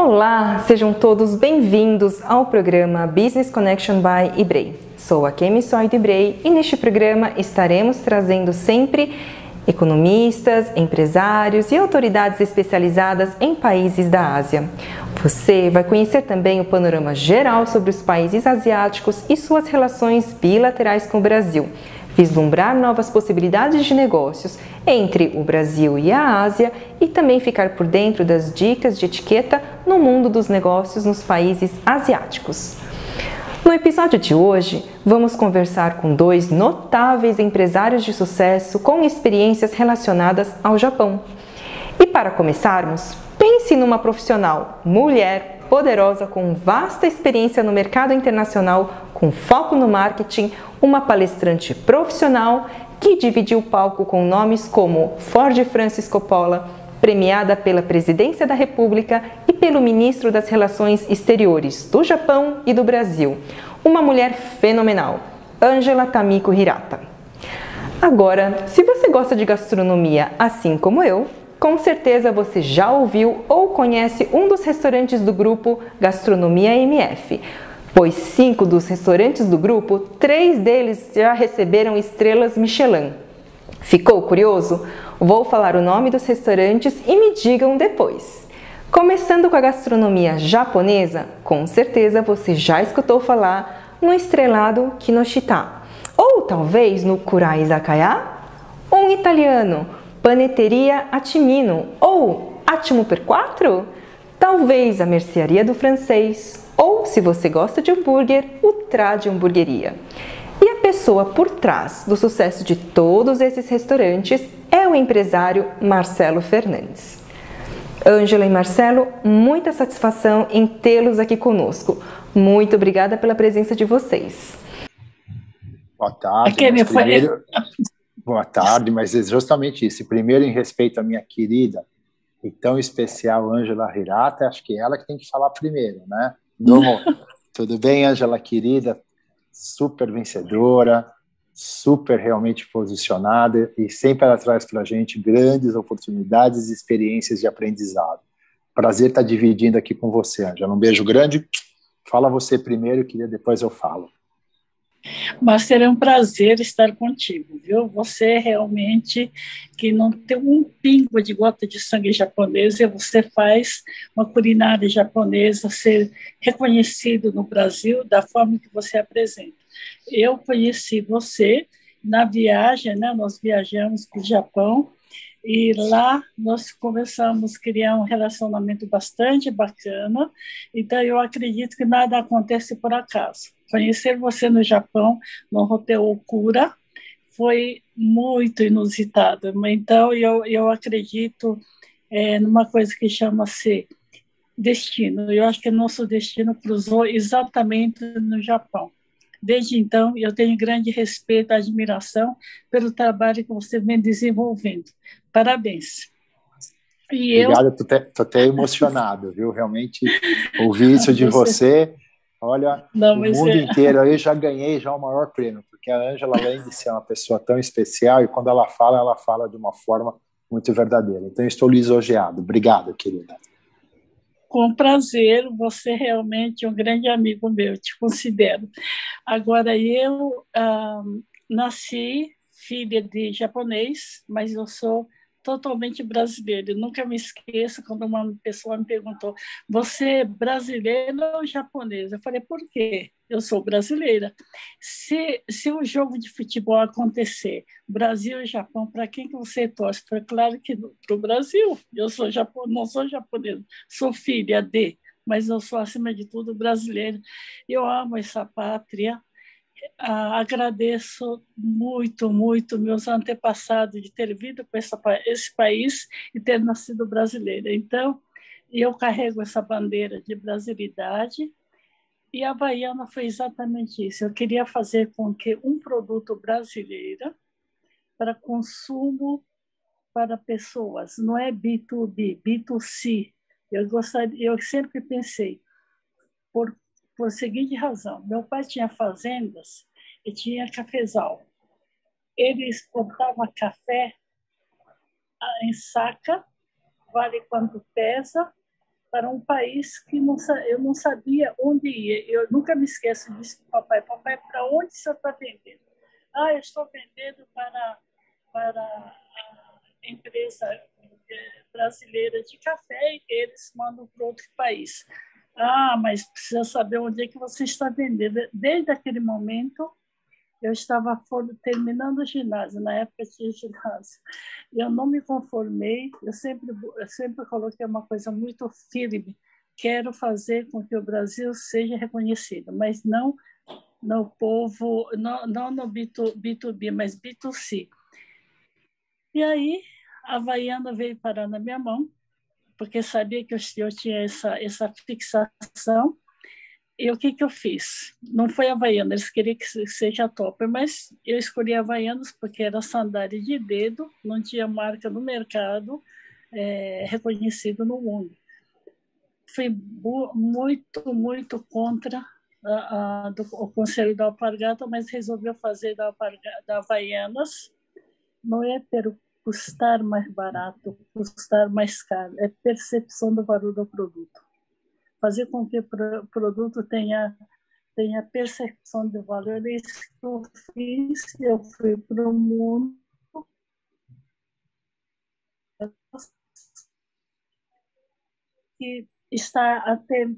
Olá, sejam todos bem-vindos ao programa Business Connection by Ibrei. Sou a Kemi Soy do Ibrei e neste programa estaremos trazendo sempre economistas, empresários e autoridades especializadas em países da Ásia. Você vai conhecer também o panorama geral sobre os países asiáticos e suas relações bilaterais com o Brasil, vislumbrar novas possibilidades de negócios entre o Brasil e a Ásia e também ficar por dentro das dicas de etiqueta no mundo dos negócios nos países asiáticos. No episódio de hoje, vamos conversar com dois notáveis empresários de sucesso com experiências relacionadas ao Japão. E para começarmos, pense numa profissional, mulher, poderosa, com vasta experiência no mercado internacional, com foco no marketing, uma palestrante profissional que dividiu o palco com nomes como Ford Francis Coppola, premiada pela Presidência da República e pelo Ministro das Relações Exteriores do Japão e do Brasil. Uma mulher fenomenal, Angela Tamiko Hirata. Agora, se você gosta de gastronomia assim como eu, com certeza você já ouviu ou conhece um dos restaurantes do grupo Gastronomia MF, pois 5 dos restaurantes do grupo, 3 deles já receberam estrelas Michelin. Ficou curioso? Vou falar o nome dos restaurantes e me digam depois. Começando com a gastronomia japonesa, com certeza você já escutou falar no estrelado Kinoshita, ou talvez no Kura Izakaya, um italiano, Panetteria Atimino, ou Attimo per Quattro, talvez a Mercearia do Francês, ou, se você gosta de hambúrguer, o Trad Hamburgueria. E a pessoa por trás do sucesso de todos esses restaurantes é o empresário Marcelo Fernandes. Ângela e Marcelo, muita satisfação em tê-los aqui conosco. Muito obrigada pela presença de vocês. Boa tarde. Boa tarde, mas é justamente isso. Primeiro, em respeito à minha querida e tão especial Angela Hirata, acho que é ela que tem que falar primeiro, né? Tudo bem, Angela, querida? Super vencedora, super realmente posicionada e sempre ela traz para a gente grandes oportunidades e experiências de aprendizado. Prazer estar dividindo aqui com você, Angela. Um beijo grande. Fala você primeiro, que depois eu falo. Marcelo, é um prazer estar contigo, viu? Você realmente que não tem um pingo de gota de sangue japonês, e você faz uma culinária japonesa ser reconhecido no Brasil da forma que você apresenta. Eu conheci você na viagem, né? Nós viajamos para o Japão e lá nós começamos a criar um relacionamento bastante bacana. Então, eu acredito que nada acontece por acaso. Conhecer você no Japão, no Hotel Okura, foi muito inusitado. Então, eu acredito numa coisa que chama-se destino. Eu acho que nosso destino cruzou exatamente no Japão. Desde então, eu tenho grande respeito e admiração pelo trabalho que você vem desenvolvendo. Parabéns. Obrigado, estou até emocionado, viu? Realmente, ouvir isso de você. Olha, o mundo inteiro, eu já ganhei já o maior prêmio, porque a Angela, além de ser uma pessoa tão especial, e quando ela fala de uma forma muito verdadeira. Então, eu estou lisonjeado. Obrigado, querida. Com prazer, você realmente é um grande amigo meu, te considero. Agora, eu nasci filha de japonês, mas eu sou totalmente brasileira. Eu nunca me esqueço quando uma pessoa me perguntou: você é brasileira ou japonesa? Eu falei: por quê? Eu sou brasileira. Se um jogo de futebol acontecer, Brasil e Japão, para quem que você torce? Foi claro que para o Brasil. Eu sou não sou japonesa, sou filha de, mas eu sou, acima de tudo, brasileira. Eu amo essa pátria. Agradeço muito, muito meus antepassados de ter vindo para esse país e ter nascido brasileira. Então, eu carrego essa bandeira de brasilidade e a Havaiana foi exatamente isso. Eu queria fazer com que um produto brasileiro para consumo para pessoas, não é B2B, B2C. Eu sempre pensei, por seguinte razão: meu pai tinha fazendas e tinha cafezal. Ele exportava café em saca, vale quanto pesa, para um país que eu não sabia onde ia. Eu nunca me esqueço disso, papai. Papai, para onde você está vendendo? Ah, eu estou vendendo para a empresa brasileira de café e eles mandam para outro país. Ah, mas precisa saber onde é que você está vendendo. Desde aquele momento, eu estava terminando o ginásio, na época tinha ginásio. Eu não me conformei, eu sempre coloquei uma coisa muito firme. Quero fazer com que o Brasil seja reconhecido, mas não no povo, não no B2B, mas B2C. E aí, a Havaiana veio parar na minha mão, porque sabia que eu tinha essa fixação. E o que eu fiz? Não foi Havaiana, eles queriam que seja topper, mas eu escolhi Havaianas porque era sandália de dedo, não tinha marca no mercado reconhecido no mundo. Fui muito contra o Conselho da Alpargata, mas resolveu fazer da Havaianas. Não é custar mais barato, custar mais caro, é percepção do valor do produto. Fazer com que o produto tenha percepção de valor. É isso que eu fiz. Eu fui para o mundo. E está até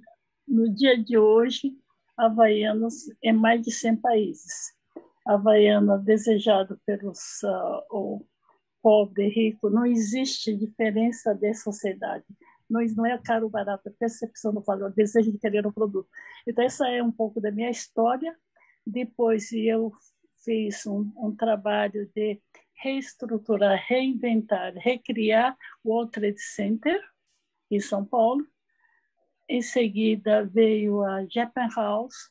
no dia de hoje, Havaianas em mais de 100 países. Havaiana desejado pelos o pobre, rico, não existe diferença de sociedade. Não é caro ou barato, é percepção do valor, desejo de querer o produto. Então, essa é um pouco da minha história. Depois, eu fiz um trabalho de reestruturar, reinventar, recriar o World Trade Center, em São Paulo. Em seguida, veio a Japan House,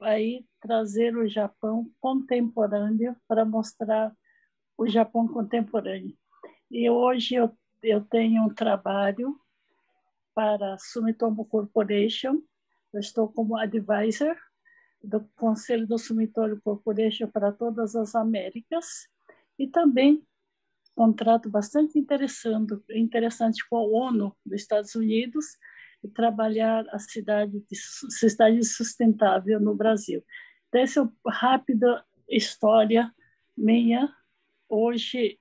aí trazer o Japão contemporâneo para mostrar o Japão contemporâneo. E hoje eu tenho um trabalho para a Sumitomo Corporation. Eu estou como advisor do Conselho do Sumitomo Corporation para todas as Américas e também contrato bastante interessante com a ONU dos Estados Unidos e trabalhar a cidade sustentável no Brasil. Então, essa é uma rápida história minha. Hoje,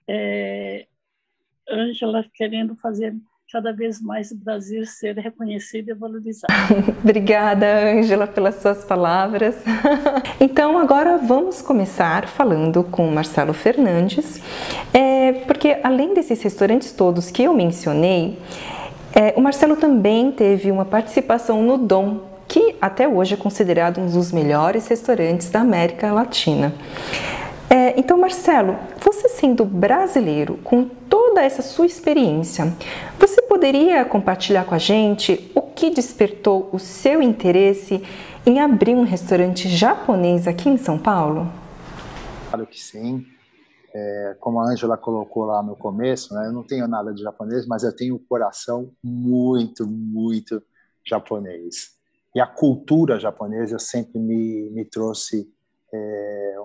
Ângela querendo fazer cada vez mais o Brasil ser reconhecido e valorizado. Obrigada, Ângela, pelas suas palavras. Então, agora vamos começar falando com o Marcelo Fernandes, porque além desses restaurantes todos que eu mencionei, o Marcelo também teve uma participação no Dom, que até hoje é considerado um dos melhores restaurantes da América Latina. Então, Marcelo, você sendo brasileiro, com toda essa sua experiência, você poderia compartilhar com a gente o que despertou o seu interesse em abrir um restaurante japonês aqui em São Paulo? Claro que sim. Como a Ângela colocou lá no começo, né, eu não tenho nada de japonês, mas eu tenho um coração muito japonês. E a cultura japonesa sempre me trouxe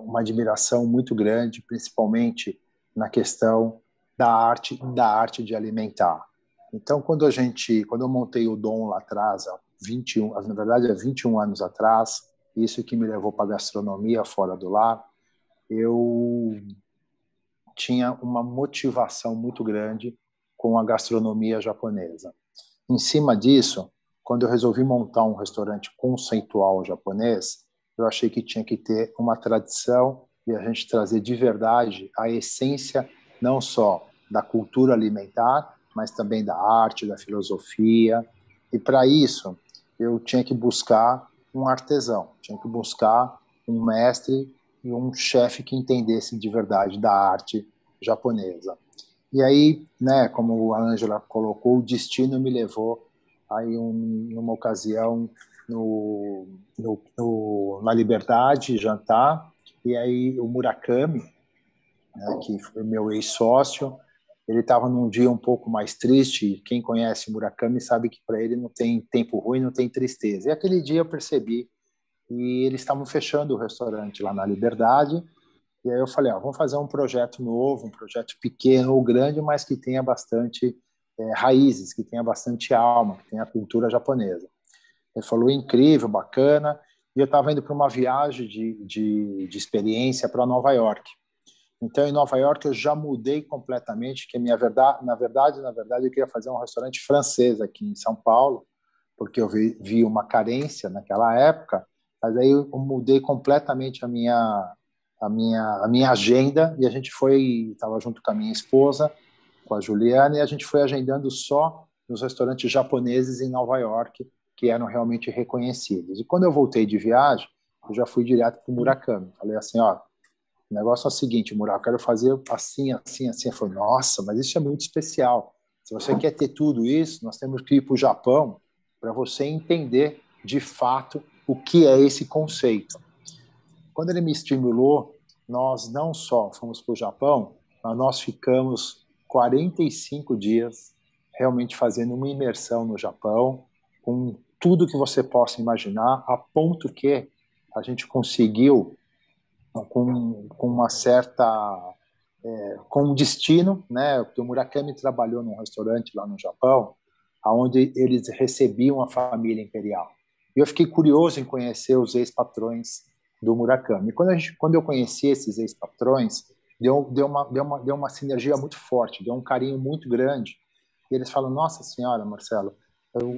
uma admiração muito grande, principalmente na questão da arte de alimentar. Então, quando eu montei o Dom lá atrás, na verdade, há 21 anos atrás, isso que me levou para a gastronomia fora do lar, eu tinha uma motivação muito grande com a gastronomia japonesa. Em cima disso, quando eu resolvi montar um restaurante conceitual japonês, eu achei que tinha que ter uma tradição e a gente trazer de verdade a essência não só da cultura alimentar, mas também da arte, da filosofia. E para isso, eu tinha que buscar um artesão, tinha que buscar um mestre e um chefe que entendesse de verdade da arte japonesa. E aí, né, como a Ângela colocou, o destino me levou aí numa ocasião na Liberdade jantar, e aí o Murakami, né, que foi meu ex-sócio, ele estava num dia um pouco mais triste. Quem conhece o Murakami sabe que para ele não tem tempo ruim, não tem tristeza. E aquele dia eu percebi, e eles estavam fechando o restaurante lá na Liberdade, e aí eu falei, vamos fazer um projeto novo, um projeto pequeno ou grande, mas que tenha bastante raízes, que tenha bastante alma, que tenha a cultura japonesa. Ele falou, incrível, bacana, e eu estava indo para uma viagem de experiência para Nova York. Então, em Nova York, eu já mudei completamente, que na verdade, eu queria fazer um restaurante francês aqui em São Paulo, porque eu vi uma carência naquela época, mas aí eu mudei completamente a minha agenda, e a gente estava junto com a minha esposa, com a Juliana, e a gente foi agendando só nos restaurantes japoneses em Nova York, que eram realmente reconhecidos. E quando eu voltei de viagem, eu já fui direto para o Murakami. Falei assim, ó, o negócio é o seguinte, Murakami, eu quero fazer assim, assim, assim. Eu falei, nossa, mas isso é muito especial. Se você quer ter tudo isso, nós temos que ir para o Japão para você entender, de fato, o que é esse conceito. Quando ele me estimulou, nós não só fomos para o Japão, mas nós ficamos 45 dias realmente fazendo uma imersão no Japão, com tudo que você possa imaginar, a ponto que a gente conseguiu, com uma certa... com um destino, né? Porque o Murakami trabalhou num restaurante lá no Japão, onde eles recebiam a família imperial. E eu fiquei curioso em conhecer os ex-patrões do Murakami. E quando eu conheci esses ex-patrões, deu uma sinergia muito forte, deu um carinho muito grande. E eles falam, nossa senhora, Marcelo,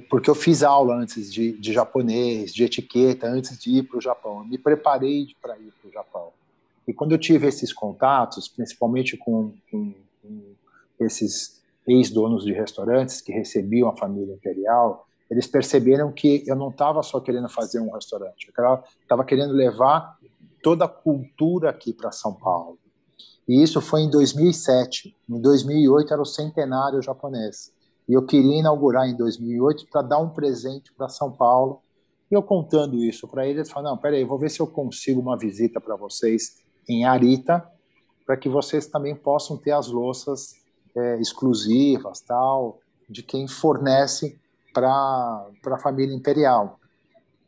porque eu fiz aula antes de japonês, de etiqueta, antes de ir para o Japão. Eu me preparei para ir para o Japão. E quando eu tive esses contatos, principalmente com esses ex-donos de restaurantes que recebiam a família imperial, eles perceberam que eu não estava só querendo fazer um restaurante, eu estava querendo levar toda a cultura aqui para São Paulo. E isso foi em 2007. Em 2008 era o centenário japonês. E eu queria inaugurar em 2008 para dar um presente para São Paulo. E eu contando isso para eles, falaram, não, peraí, vou ver se eu consigo uma visita para vocês em Arita, para que vocês também possam ter as louças exclusivas, tal, de quem fornece para a família imperial.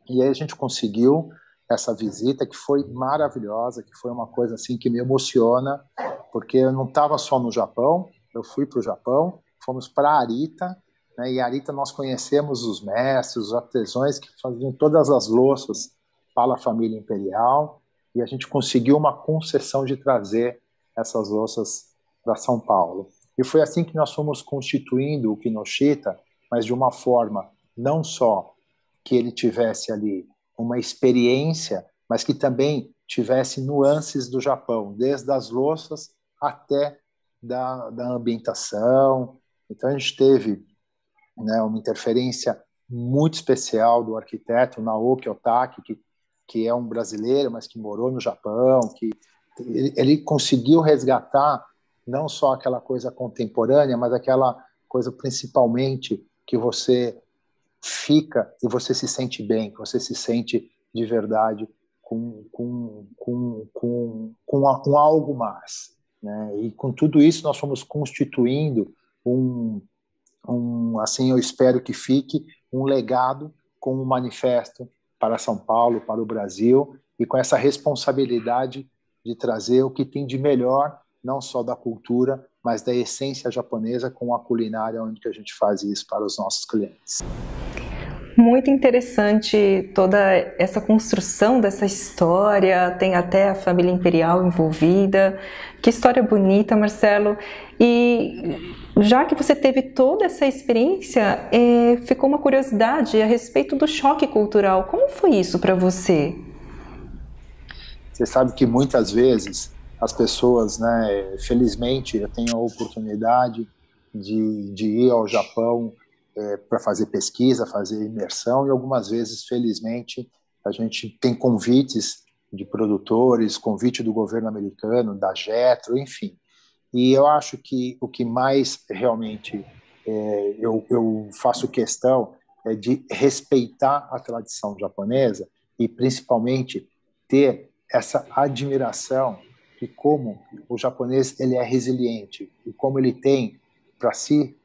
E aí a gente conseguiu essa visita, que foi maravilhosa, que foi uma coisa assim que me emociona, porque eu não estava só no Japão, eu fui para o Japão, fomos para Arita, né, e Arita nós conhecemos os mestres, os artesãos que faziam todas as louças para a família imperial, e a gente conseguiu uma concessão de trazer essas louças para São Paulo. E foi assim que nós fomos constituindo o Kinoshita, mas de uma forma não só que ele tivesse ali uma experiência, mas que também tivesse nuances do Japão, desde as louças até da ambientação. Então a gente teve, né, uma interferência muito especial do arquiteto Naoki Otaki, que é um brasileiro, mas que morou no Japão, que ele conseguiu resgatar não só aquela coisa contemporânea, mas aquela coisa principalmente que você fica e você se sente bem, você se sente de verdade com algo mais, né? E com tudo isso nós fomos constituindo assim, eu espero que fique um legado com um manifesto para São Paulo, para o Brasil, e com essa responsabilidade de trazer o que tem de melhor, não só da cultura, mas da essência japonesa com a culinária, onde que a gente faz isso para os nossos clientes. Muito interessante toda essa construção dessa história, tem até a família imperial envolvida. Que história bonita, Marcelo. E já que você teve toda essa experiência, ficou uma curiosidade a respeito do choque cultural. Como foi isso para você? Você sabe que muitas vezes as pessoas, né, felizmente eu tenho a oportunidade de ir ao Japão para fazer pesquisa, fazer imersão, e algumas vezes, felizmente, a gente tem convites de produtores, convite do governo americano, da Jetro, enfim. E eu acho que o que mais realmente eu faço questão é de respeitar a tradição japonesa e, principalmente, ter essa admiração de como o japonês ele é resiliente e como ele tem para si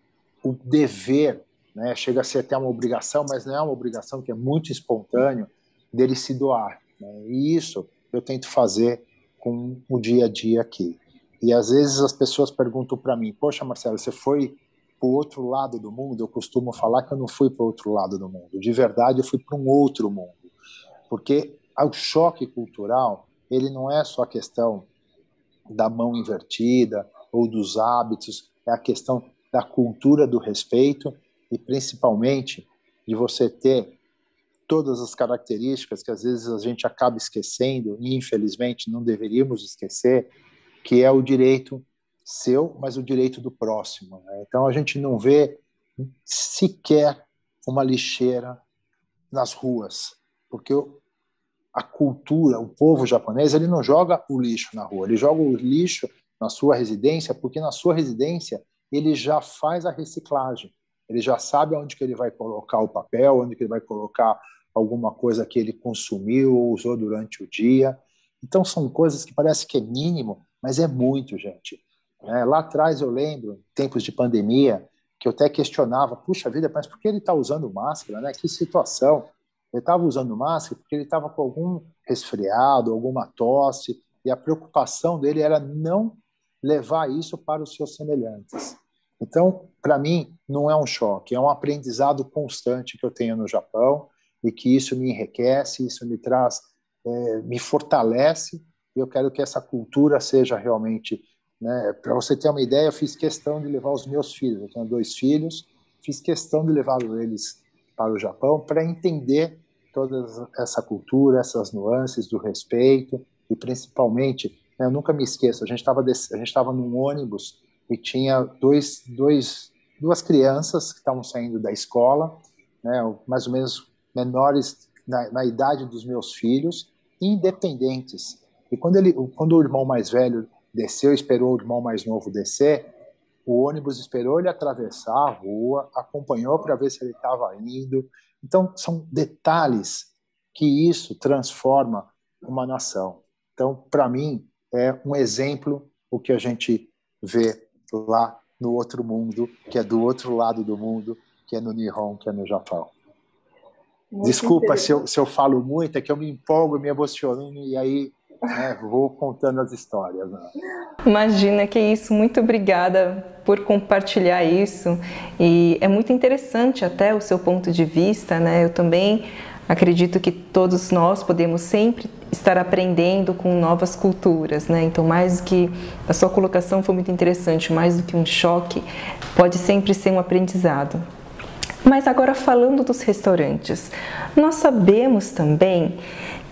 o dever, né? Chega a ser até uma obrigação, mas não é uma obrigação, que é muito espontâneo, dele se doar, né? E isso eu tento fazer com o dia a dia aqui. E às vezes as pessoas perguntam para mim, poxa, Marcelo, você foi para o outro lado do mundo, eu costumo falar que eu não fui para o outro lado do mundo. De verdade, eu fui para um outro mundo. Porque o choque cultural, ele não é só a questão da mão invertida ou dos hábitos, é a questão da cultura do respeito e, principalmente, de você ter todas as características que às vezes a gente acaba esquecendo e, infelizmente, não deveríamos esquecer, que é o direito seu, mas o direito do próximo, né? Então, a gente não vê sequer uma lixeira nas ruas, porque a cultura, o povo japonês, ele não joga o lixo na rua, ele joga o lixo na sua residência, porque na sua residência ele já faz a reciclagem, ele já sabe onde que ele vai colocar o papel, onde que ele vai colocar alguma coisa que ele consumiu ou usou durante o dia. Então são coisas que parece que é mínimo, mas é muito, gente. Lá atrás eu lembro, tempos de pandemia, que eu até questionava, puxa vida, mas por que ele está usando máscara, né? Que situação. Ele estava usando máscara porque ele estava com algum resfriado, alguma tosse, e a preocupação dele era não levar isso para os seus semelhantes. Então, para mim, não é um choque, é um aprendizado constante que eu tenho no Japão e que isso me enriquece, isso me traz, me fortalece, e eu quero que essa cultura seja realmente, né, para você ter uma ideia, eu fiz questão de levar os meus filhos, eu tenho 2 filhos, fiz questão de levar eles para o Japão para entender toda essa cultura, essas nuances do respeito e, principalmente, né, eu nunca me esqueço, a gente estava num ônibus e tinha duas crianças que estavam saindo da escola, né, mais ou menos menores na idade dos meus filhos, independentes. E quando o irmão mais velho desceu, esperou o irmão mais novo descer, o ônibus esperou ele atravessar a rua, acompanhou para ver se ele estava indo. Então, são detalhes que isso transforma uma nação. Então, para mim, é um exemplo o que a gente vê lá no outro mundo, que é do outro lado do mundo, que é no Nihon, que é no Japão. Muito Desculpa se eu falo muito, é que eu me empolgo, me emociono e aí vou contando as histórias. Né? Imagina, que isso, muito obrigada por compartilhar isso, e é muito interessante até o seu ponto de vista, né? Eu também acredito que todos nós podemos sempre estar aprendendo com novas culturas, né? Então, mais do que a sua colocação foi muito interessante, mais do que um choque, pode sempre ser um aprendizado. Mas agora, falando dos restaurantes, nós sabemos também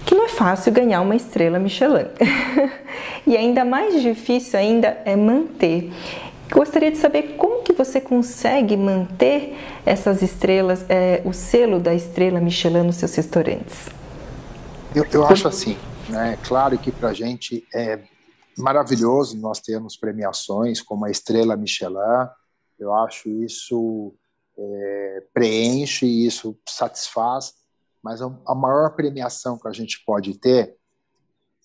que não é fácil ganhar uma estrela Michelin. E ainda mais difícil ainda é manter. Gostaria de saber como que você consegue manter essas estrelas, o selo da estrela Michelin nos seus restaurantes. Eu acho assim, né? Claro que para a gente é maravilhoso nós termos premiações como a estrela Michelin. Eu acho isso preenche, isso satisfaz, mas a maior premiação que a gente pode ter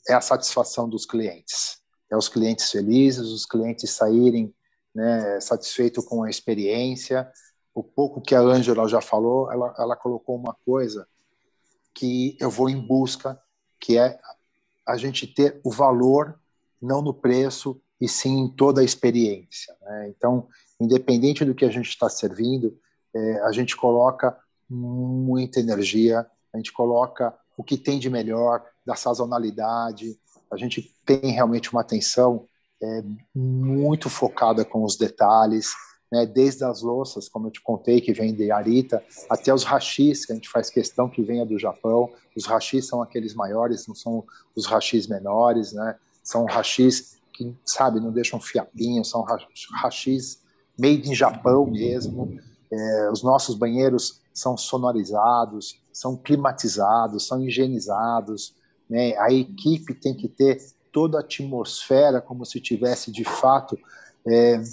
é a satisfação dos clientes. É os clientes felizes, os clientes saírem, né, satisfeitos com a experiência. O pouco que a Ângela já falou, ela colocou uma coisa que eu vou em busca, que é a gente ter o valor, não no preço, e sim em toda a experiência. Né? Então, independente do que a gente está servindo, a gente coloca muita energia, a gente coloca o que tem de melhor, da sazonalidade, a gente tem realmente uma atenção muito focada com os detalhes, né? Desde as louças, como eu te contei, que vem de Arita, até os hashis, que a gente faz questão que venha do Japão. Os hashis são aqueles maiores, não são os hashis menores, né? São hashis que, sabe, não deixam fiapinho, são hashis made in Japão mesmo. Os nossos banheiros são sonorizados, são climatizados, são higienizados, né? A equipe tem que ter toda a atmosfera como se tivesse de fato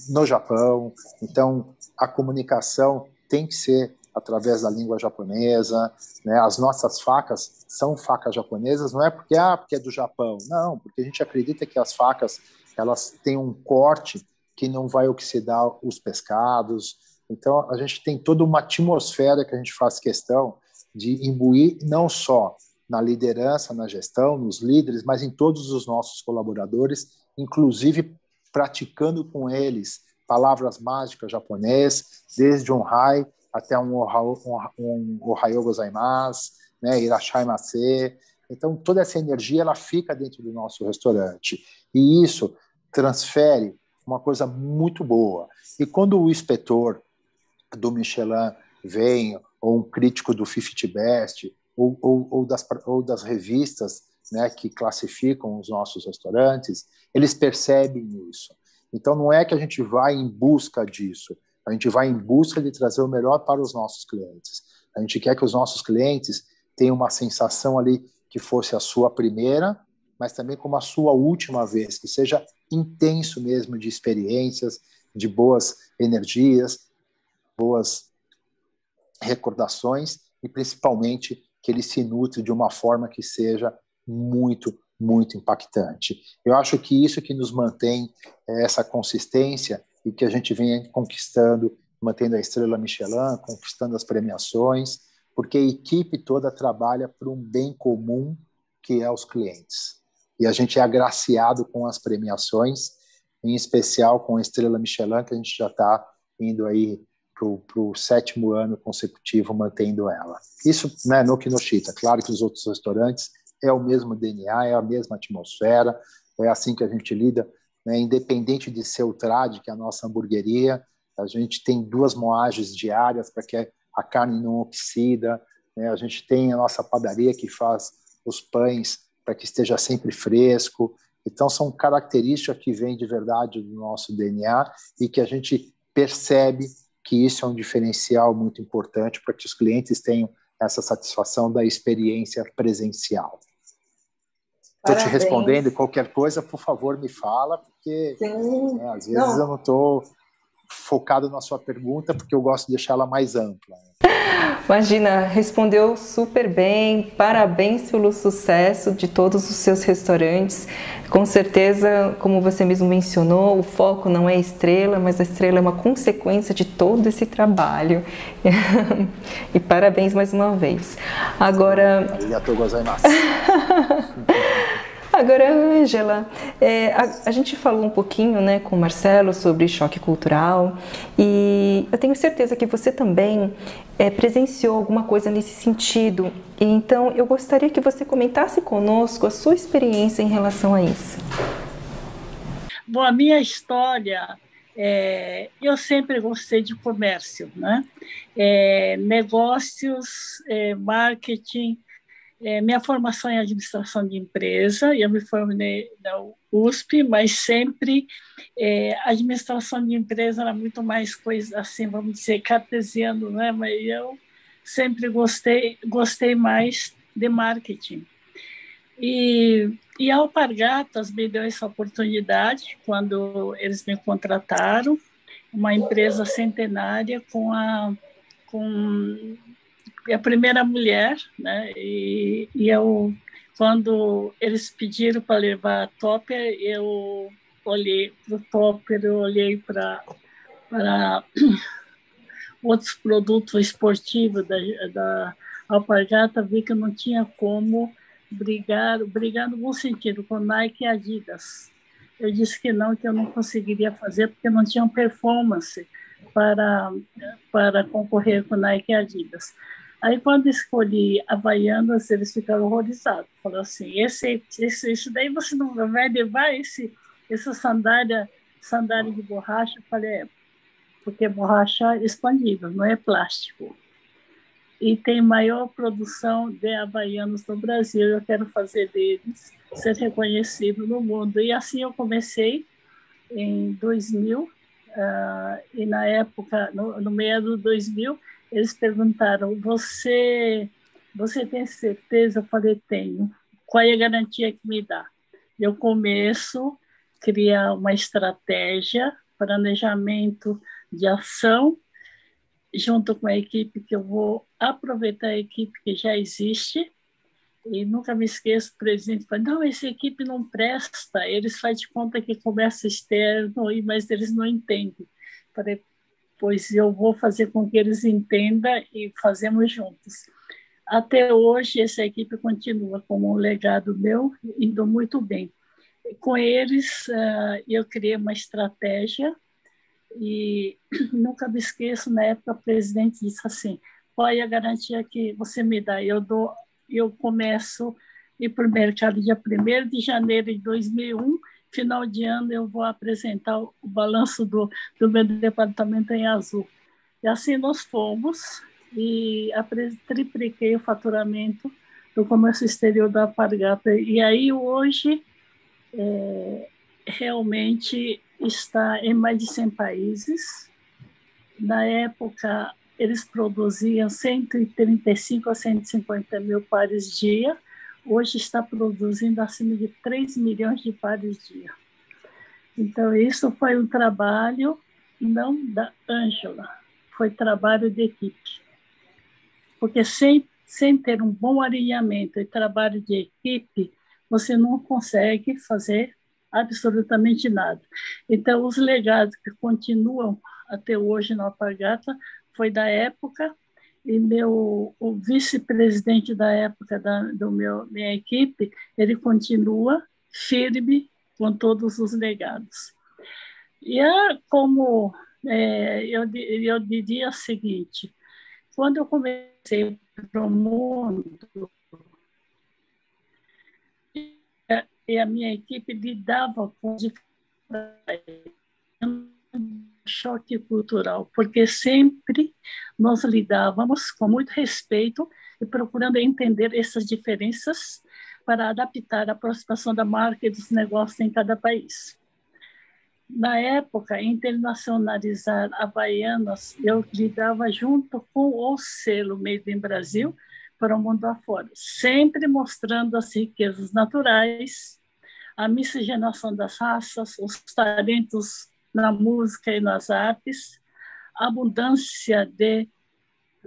no Japão. Então a comunicação tem que ser através da língua japonesa, né? As nossas facas são facas japonesas, não é porque é do Japão, não, porque a gente acredita que as facas elas têm um corte que não vai oxidar os pescados. Então a gente tem toda uma atmosfera que a gente faz questão de imbuir não só na liderança, na gestão, nos líderes, mas em todos os nossos colaboradores, inclusive praticando com eles palavras mágicas japonês, desde um hai até um ohayou gozaimasu, né, irashaimase. Então, toda essa energia ela fica dentro do nosso restaurante. E isso transfere uma coisa muito boa. E quando o inspetor do Michelin vem, ou um crítico do 50 Best, ou das revistas, né, que classificam os nossos restaurantes, eles percebem isso. Então, não é que a gente vai em busca disso, a gente vai em busca de trazer o melhor para os nossos clientes. A gente quer que os nossos clientes tenham uma sensação ali que fosse a sua primeira, mas também como a sua última vez, que seja intenso mesmo de experiências, de boas energias, boas recordações e, principalmente, que ele se nutre de uma forma que seja muito, muito impactante. Eu acho que isso que nos mantém essa consistência e que a gente vem conquistando, mantendo a estrela Michelin, conquistando as premiações, porque a equipe toda trabalha por um bem comum, que é os clientes. E a gente é agraciado com as premiações, em especial com a estrela Michelin, que a gente já está indo aí para o 7º ano consecutivo mantendo ela. Isso, né, no Kinoshita. Claro que os outros restaurantes é o mesmo DNA, é a mesma atmosfera, é assim que a gente lida, né, independente de ser o Trad, que é a nossa hamburgueria, a gente tem 2 moagens diárias para que a carne não oxida, né, a gente tem a nossa padaria que faz os pães para que esteja sempre fresco. Então, são características que vêm de verdade do nosso DNA e que a gente percebe que isso é um diferencial muito importante para que os clientes tenham essa satisfação da experiência presencial. Estou te respondendo, qualquer coisa, por favor, me fala, porque né, às vezes eu não estou focado na sua pergunta, porque eu gosto de deixar ela mais ampla. Imagina, respondeu super bem, parabéns pelo sucesso de todos os seus restaurantes. Com certeza, como você mesmo mencionou, o foco não é a estrela, mas a estrela é uma consequência de todo esse trabalho. E parabéns mais uma vez. Agora... Arigatou gozaimasu. Agora, Ângela, a gente falou um pouquinho, né, com o Marcelo sobre choque cultural e eu tenho certeza que você também presenciou alguma coisa nesse sentido. Então, eu gostaria que você comentasse conosco a sua experiência em relação a isso. Bom, a minha história, eu sempre gostei de comércio, né? Negócios, marketing. Minha formação é em administração de empresa, eu me formei na USP, mas sempre a administração de empresa era muito mais coisa assim, vamos dizer, cartesiano, né? Mas eu sempre gostei mais de marketing. E a Alpargatas me deu essa oportunidade quando eles me contrataram, uma empresa centenária com a primeira mulher, né? E eu, quando eles pediram para levar a Topper, eu olhei para o Topper, eu olhei para outros produtos esportivos da Alpargata, vi que não tinha como brigar no bom sentido, com Nike e Adidas. Eu disse que eu não conseguiria fazer, porque não tinham performance para concorrer com Nike e Adidas. Aí, quando escolhi Havaianas, eles ficaram horrorizados. Falaram assim, isso daí você não vai levar essa sandália de borracha? Eu falei, porque borracha é expandível, não é plástico. E tem maior produção de havaianos no Brasil. Eu quero fazer deles ser reconhecido no mundo. E assim eu comecei em 2000, e na época, no meio do 2000, eles perguntaram, você tem certeza? Eu falei, tenho. Qual é a garantia que me dá? Eu começo a criar uma estratégia, planejamento de ação, junto com a equipe, que eu vou aproveitar a equipe que já existe. E nunca me esqueço, o presidente falou, não, essa equipe não presta, eles fazem de conta que comércio externo, mas eles não entendem. Falei, pois eu vou fazer com que eles entendam e fazemos juntos. Até hoje, essa equipe continua como um legado meu, indo muito bem. Com eles, eu criei uma estratégia E nunca me esqueço, na época, o presidente disse assim: qual é a garantia que você me dá? Eu começo a ir para o mercado dia 1º de janeiro de 2001, final de ano eu vou apresentar o balanço do meu departamento em azul. E assim nós fomos, e tripliquei o faturamento do comércio exterior da Alpargata. E aí hoje realmente está em mais de 100 países. Na época, eles produziam 135 a 150 mil pares dia. Hoje está produzindo acima de 3 milhões de pares dia. Então, isso foi um trabalho não da Ângela, foi trabalho de equipe. Porque sem ter um bom alinhamento e trabalho de equipe, você não consegue fazer absolutamente nada. Então, os legados que continuam até hoje na Alpargata foi da época, e o vice-presidente da época minha equipe, ele continua firme com todos os legados. E como eu diria o seguinte: quando eu comecei para o mundo, e a minha equipe lidava com um choque cultural, porque sempre nós lidávamos com muito respeito e procurando entender essas diferenças para adaptar a aproximação da marca e dos negócios em cada país. Na época, internacionalizar Havaianas, eu lidava junto com o selo Made in Brasil para o mundo afora, sempre mostrando as riquezas naturais, a miscigenação das raças, os talentos na música e nas artes, a abundância de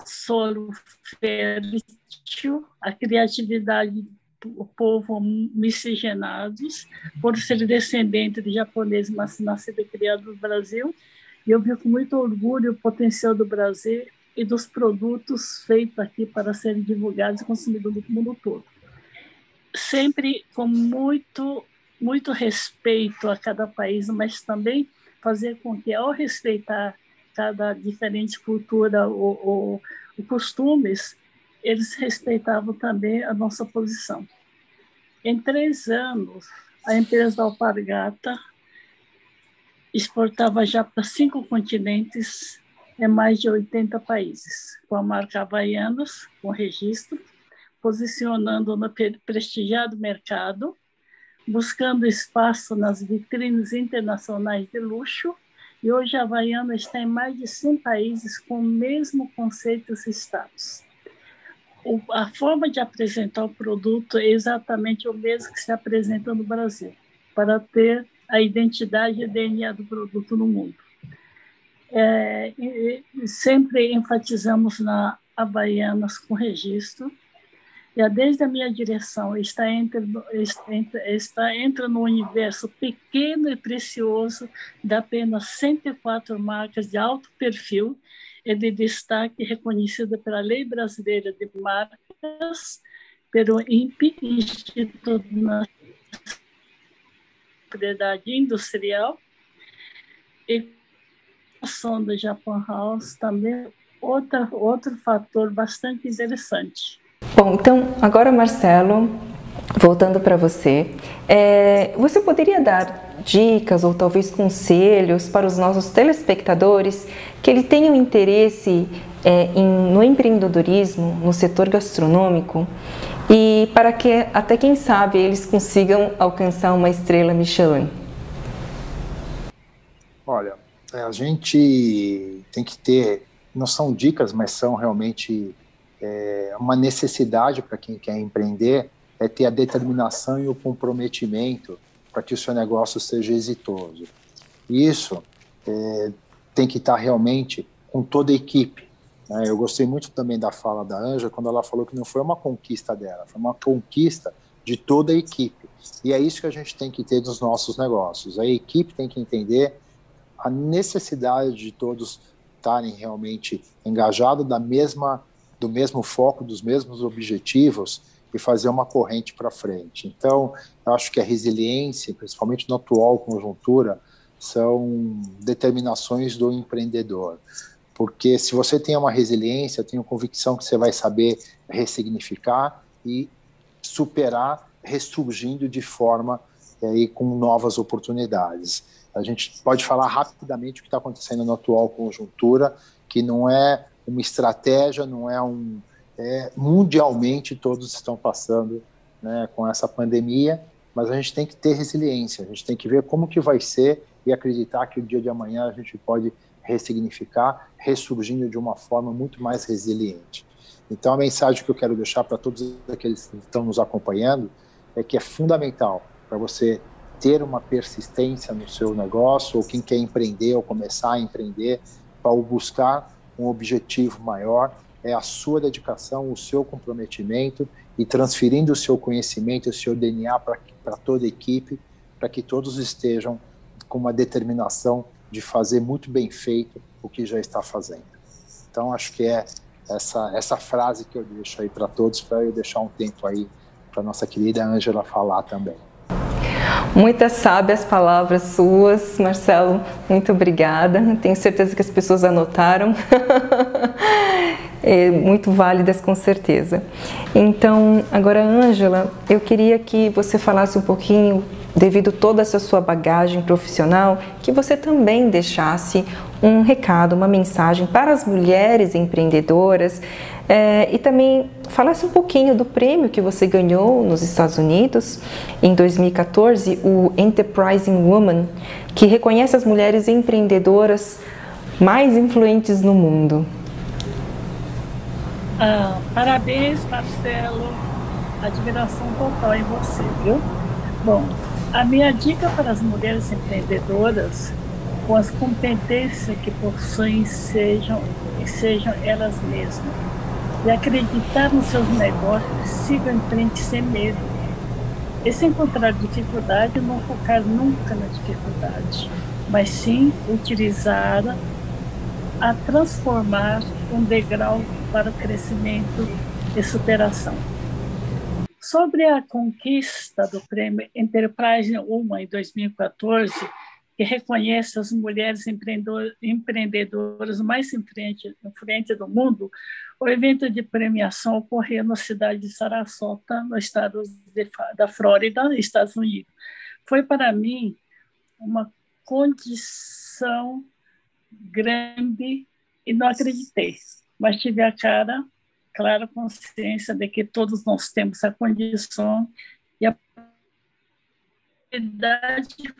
solo fértil, a criatividade do povo miscigenados, por ser descendente de japonês, mas nascido e criado no Brasil. E eu vi com muito orgulho o potencial do Brasil e dos produtos feitos aqui para serem divulgados e consumidos no mundo todo. Sempre com muito respeito a cada país, mas também fazer com que, ao respeitar cada diferente cultura ou costumes, eles respeitavam também a nossa posição. Em 3 anos, a empresa da Alpargata exportava já para 5 continentes, em mais de 80 países, com a marca Havaianas, com registro, posicionando no prestigiado mercado, buscando espaço nas vitrines internacionais de luxo, e hoje a Havaianas está em mais de 100 países com o mesmo conceito e status. A forma de apresentar o produto é exatamente o mesmo que se apresenta no Brasil, para ter a identidade e o DNA do produto no mundo. Sempre enfatizamos na Havaianas com registro, e desde a minha direção entra no universo pequeno e precioso de apenas 104 marcas de alto perfil e de destaque reconhecida pela Lei Brasileira de Marcas, pelo INPI, Instituto Nacional de Propriedade Industrial, e a sonda Japan House também outro fator bastante interessante. Bom, então, agora, Marcelo, voltando para você, você poderia dar dicas ou talvez conselhos para os nossos telespectadores que eles tenham interesse no empreendedorismo, no setor gastronômico, e para que, até quem sabe, eles consigam alcançar uma estrela Michelin? Olha, a gente tem que ter, não são dicas, mas são realmente uma necessidade para quem quer empreender, é ter a determinação e o comprometimento para que o seu negócio seja exitoso. Isso tem que estar realmente com toda a equipe. Né? Eu gostei muito também da fala da Ângela, quando ela falou que não foi uma conquista dela, foi uma conquista de toda a equipe. E é isso que a gente tem que ter nos nossos negócios. A equipe tem que entender a necessidade de todos estarem realmente engajados do mesmo foco, dos mesmos objetivos, e fazer uma corrente para frente. Então, eu acho que a resiliência, principalmente na atual conjuntura, são determinações do empreendedor. Porque se você tem uma resiliência, eu tenho convicção que você vai saber ressignificar e superar, ressurgindo de forma aí, com novas oportunidades. A gente pode falar rapidamente o que está acontecendo na atual conjuntura, que não é uma estratégia, não é mundialmente todos estão passando, né, com essa pandemia, mas a gente tem que ter resiliência, a gente tem que ver como que vai ser e acreditar que o dia de amanhã a gente pode ressignificar, ressurgindo de uma forma muito mais resiliente. Então, a mensagem que eu quero deixar para todos aqueles que estão nos acompanhando é que é fundamental para você ter uma persistência no seu negócio, ou quem quer empreender ou começar a empreender, para buscar um objetivo maior, é a sua dedicação, o seu comprometimento e transferindo o seu conhecimento, o seu DNA para toda a equipe, para que todos estejam com uma determinação de fazer muito bem feito o que já está fazendo. Então, acho que é essa frase que eu deixo aí para todos, para eu deixar um tempo aí para nossa querida Ângela falar também. Muitas sábias palavras suas, Marcelo, muito obrigada. Tenho certeza que as pessoas anotaram. Muito válidas, com certeza. Então, agora, Ângela, eu queria que você falasse um pouquinho, devido a toda essa sua bagagem profissional, que você também deixasse um recado, uma mensagem para as mulheres empreendedoras, e também falasse um pouquinho do prêmio que você ganhou nos Estados Unidos em 2014, o Enterprising Woman, que reconhece as mulheres empreendedoras mais influentes no mundo. Parabéns, Marcelo. Admiração total em você, viu? Bom, a minha dica para as mulheres empreendedoras, com as competências que possuem, sejam elas mesmas. E acreditar nos seus negócios, sigam em frente sem medo. E se encontrar dificuldade, não focar nunca na dificuldade, mas sim utilizá-la a transformar um degrau para o crescimento e superação. Sobre a conquista do prêmio Enterprise Woman em 2014, que reconhece as mulheres empreendedoras mais em frente do mundo, o evento de premiação ocorreu na cidade de Sarasota, no estado da Flórida, Estados Unidos. Foi para mim uma condição grande e não acreditei, mas tive a clara consciência de que todos nós temos a condição e a oportunidade de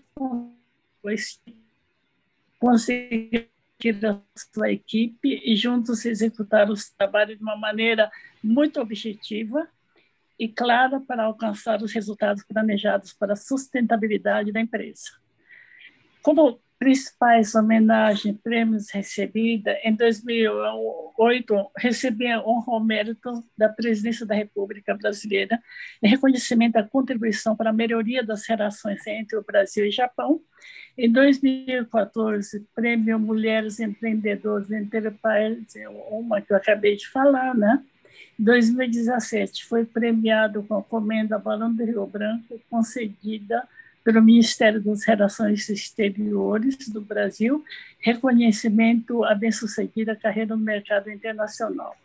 conseguir a sua equipe e juntos executar os trabalhos de uma maneira muito objetiva e clara para alcançar os resultados planejados para a sustentabilidade da empresa. Como principais homenagens, prêmios recebidos, em 2008, recebi a honra ao mérito da Presidência da República Brasileira em reconhecimento à contribuição para a melhoria das relações entre o Brasil e o Japão. Em 2014, prêmio Mulheres Empreendedoras Enterprise, uma que eu acabei de falar, né? Em 2017, foi premiado com a Comenda Barão do Rio Branco, concedida pelo Ministério das Relações Exteriores do Brasil, reconhecimento à bem-sucedida carreira no mercado internacional.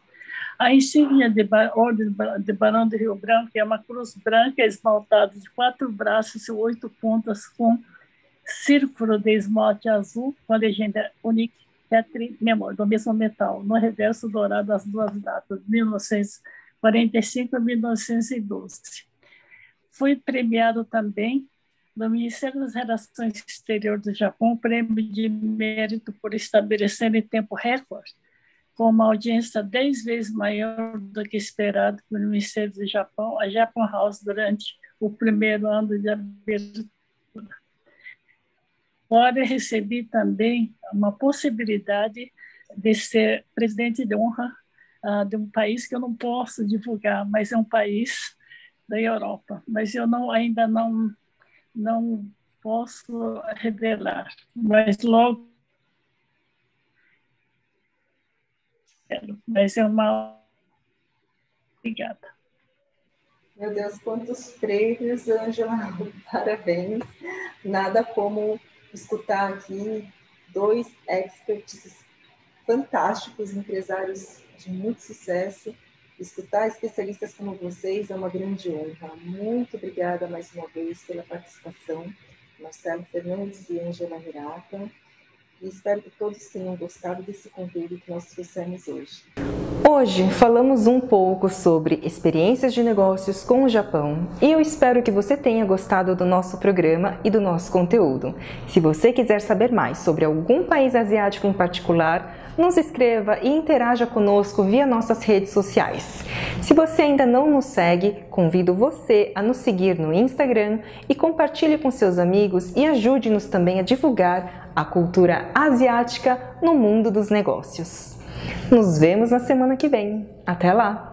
A insígnia de Ordem de Barão do Rio Branco é uma cruz branca esmaltada de 4 braços e 8 pontas com círculo de esmalte azul com a legenda Unique Petri Memorial, do mesmo metal, no reverso dourado as 2 datas, 1945 e 1912. Foi premiado também no Ministério das Relações Exteriores do Japão, prêmio de mérito por estabelecer em tempo recorde, com uma audiência 10 vezes maior do que esperado pelo Ministério do Japão, a Japan House, durante o primeiro ano de abertura. Agora recebi também uma possibilidade de ser presidente de honra de um país que eu não posso divulgar, mas é um país da Europa, mas eu ainda não posso revelar, mas logo quero. Mas é uma... Obrigada. Meu Deus, quantos prêmios, Ângela, parabéns. Nada como escutar aqui dois experts fantásticos, empresários de muito sucesso. Escutar especialistas como vocês é uma grande honra. Muito obrigada mais uma vez pela participação, Marcelo Fernandes e Ângela Hirata. E espero que todos tenham gostado desse conteúdo que nós trouxemos hoje. Hoje falamos um pouco sobre experiências de negócios com o Japão e eu espero que você tenha gostado do nosso programa e do nosso conteúdo. Se você quiser saber mais sobre algum país asiático em particular, nos escreva e interaja conosco via nossas redes sociais. Se você ainda não nos segue, convido você a nos seguir no Instagram e compartilhe com seus amigos e ajude-nos também a divulgar a cultura asiática no mundo dos negócios. Nos vemos na semana que vem. Até lá!